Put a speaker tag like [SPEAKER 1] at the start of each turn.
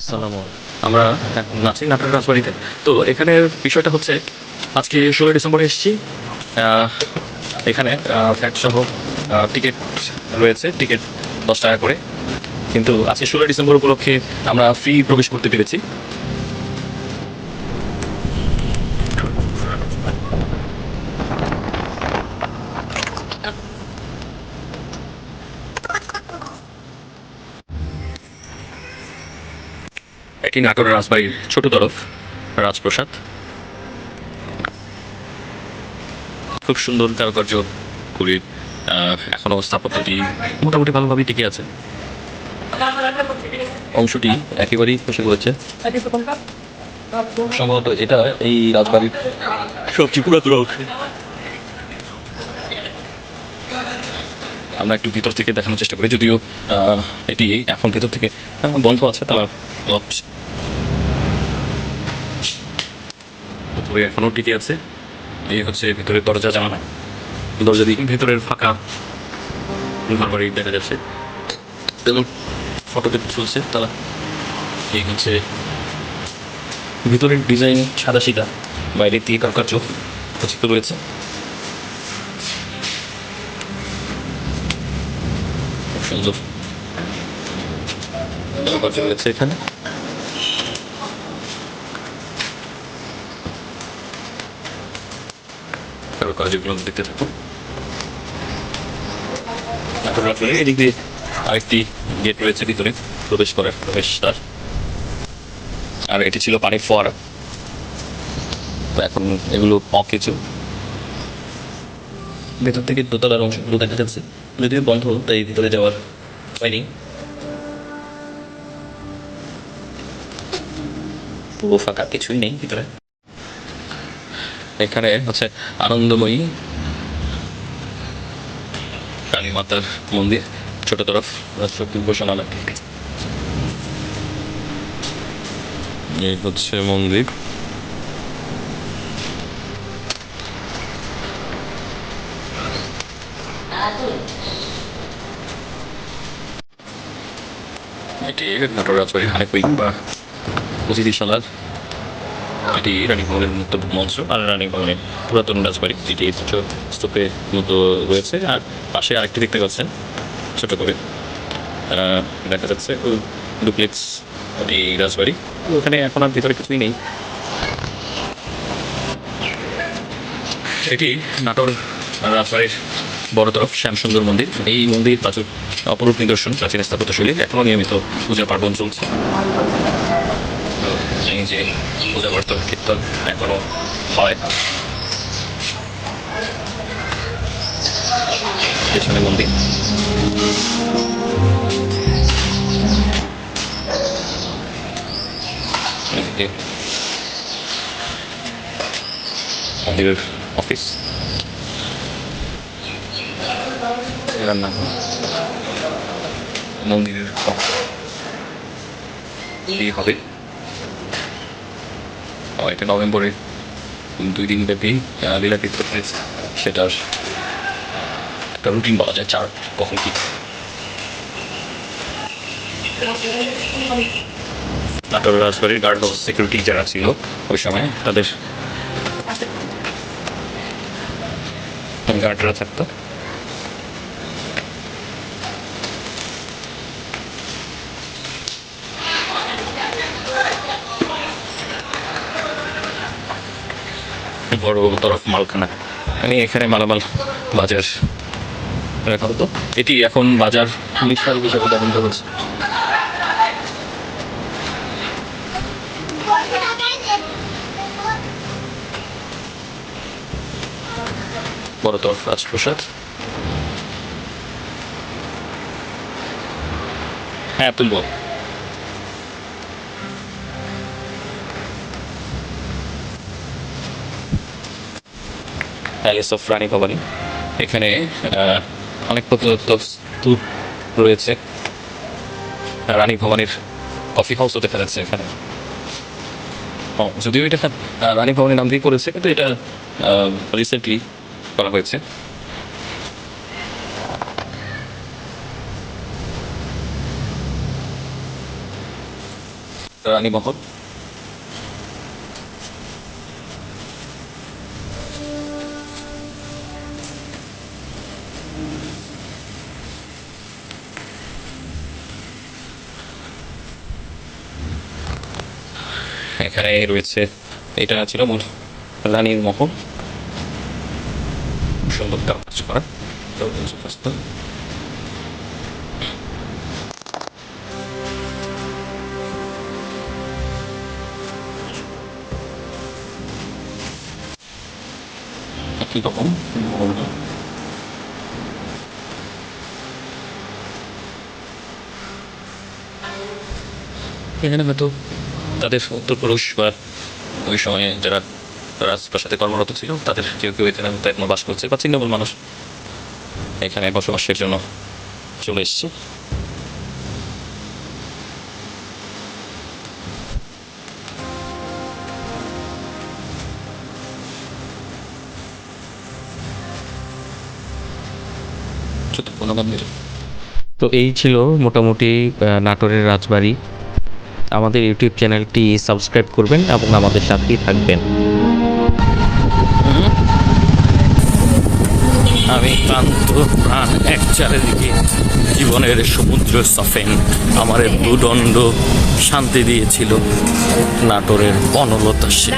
[SPEAKER 1] আসসালামু আমরা এখন আছি নাটোরের রাজবাড়িতে। তো এখানের বিষয়টা হচ্ছে আজকে 16 ডিসেম্বরে এসেছি। আহ, এখানে ফ্ল্যাট সহ টিকিট রয়েছে, টিকিট 10 টাকা করে। কিন্তু আজকে 16 ডিসেম্বর উপলক্ষে আমরা ফ্রি প্রবেশ করতে পেরেছি। এটি নাটোরের রাজবাড়ির ছোট তরফ রাজপ্রসাদ। খুব সুন্দর কারুকার্য করে এখনো স্থাপত্যটি মোটামুটি ভালোভাবেই টিকে আছে। অংশটি একেবারেই খসে পড়েছে। সম্ভবত এটা এই রাজবাড়ির সবচেয়ে পুরাতন অংশ। আমরা একটু ভিতর থেকে দেখানোর চেষ্টা করি, যদিও এটি এখন ভিতর থেকে বন্ধ আছে, তারা উপরে এখনো টিকে আছে। এই হচ্ছে ভিতরের দরজা জানালা, দরজা দিয়ে ভেতরের ফাঁকা ঘর বাড়ি দেখা যাচ্ছে এবং ফটোতে চলছে তারা। এই হচ্ছে ভিতরের ডিজাইন সাদা সিধা, বাইরের দিয়ে কারুকার্য খচিত রয়েছে। খুব সুন্দর কারুকার্য রয়েছে এখানে। কারুকার্যগুলো দেখতে থাকুন। এদিক দিয়ে আরেকটি গেট রয়েছে ভিতরে প্রবেশ করার, প্রবেশদ্বার। আর এটি ছিল পানির ফোয়ারা, তো এখন এগুলো অকেচু। ভেতর থেকে দোতলার অংশগুলো দেখা যাচ্ছে, যদিও বন্ধ, তাই ভিতরে যাওয়ার হয়নি। পুরো ফাঁকা, কিছুই নেই ভিতরে। এখানে হচ্ছে আনন্দময়ী কালী মাতার মন্দির, ছোট তরফ শক্তি উপাসনালয়। এই হচ্ছে মন্দির। এটি নাটোর রাজবাড়ির হানিকুইং বা অতিথিশালার। এটি রানী ভবনের মতো মঞ্চ, আর রানী ভবনের পুরাতন রাজবাড়ি যেটি স্তূপের মতো রয়েছে। আর পাশে আরেকটি দেখতে পাচ্ছেন ছোট করে দেখা যাচ্ছে ডুপ্লেক্স এই রাজবাড়ি। ওখানে এখন আর ভিতরে কিছুই নেই। এটি নাটোর রাজবাড়ির বড় তরফ শ্যামসুন্দর মন্দির। এই মন্দির প্রাচুর অপরূপ নিদর্শন প্রাচীন স্থাপত্যশৈলী, এখনও নিয়মিত পূজা পার্বণ চলছে। এই যে পূজা বর্তন কীর্তন এখনো হয়। পেছনে মন্দির। মন্দিরের অফিস, রান্না, মন্দিরের বিয়ে হবে। এটা নভেম্বরের 2 দিন ব্যাপী লীলাতীর্থ হয়েছে, সেটার একটা রুটিন বলা যায়, চার কখন কি। নাটোর রাজবাড়ির গার্ড হাউস সিকিউরিটি যারা ছিল ওই সময়, তাদের গার্ডরা থাকতো। বড় তরফ মালখানা, আমি এখানে মালামাল বাজার রাখা হতো। এটি এখন বাজার মিশাল হিসেবে ব্যবহৃত হচ্ছে। বড় তরফ রাজপ্রসাদ। হ্যাঁ, তুলব। প্যালেস অফ রানী ভবানী, এখানে অনেক প্রত্নতত্ত্ব স্তূপ রয়েছে। রানী ভবানীর কফি হাউসও দেখা যাচ্ছে এখানে। যদিও এটা রানী ভবানীর নাম দিয়ে করেছে, কিন্তু এটা রিসেন্টলি করা হয়েছে। রানীমহল। এখানে রয়েছে, এটা ছিল মূল রানীর মহল, সুন্দর কাজ করা। একই রকম এখানে হয়তো তাদের উত্তরপুরুষ বা ওই সময়ে যারা রাজপ্রাসাদে কর্মরত ছিল তাদের কেউ কেউ এখানে এখনো বাস করছে বা ছিন্নমূল মানুষ এখানে বসবাসের জন্য চলে এসছে। তো এই ছিল মোটামুটি নাটোরের রাজবাড়ি। আমাদের ইউটিউব চ্যানেলটি সাবস্ক্রাইব করবেন এবং আমাদের সাথেই থাকবেন। আমি ক্লান্ত প্রাণ এক চারিদিকে জীবনের সমুদ্র সফেন আমার দুদণ্ড শান্তি দিয়েছিল নাটোরের বনলতা সে।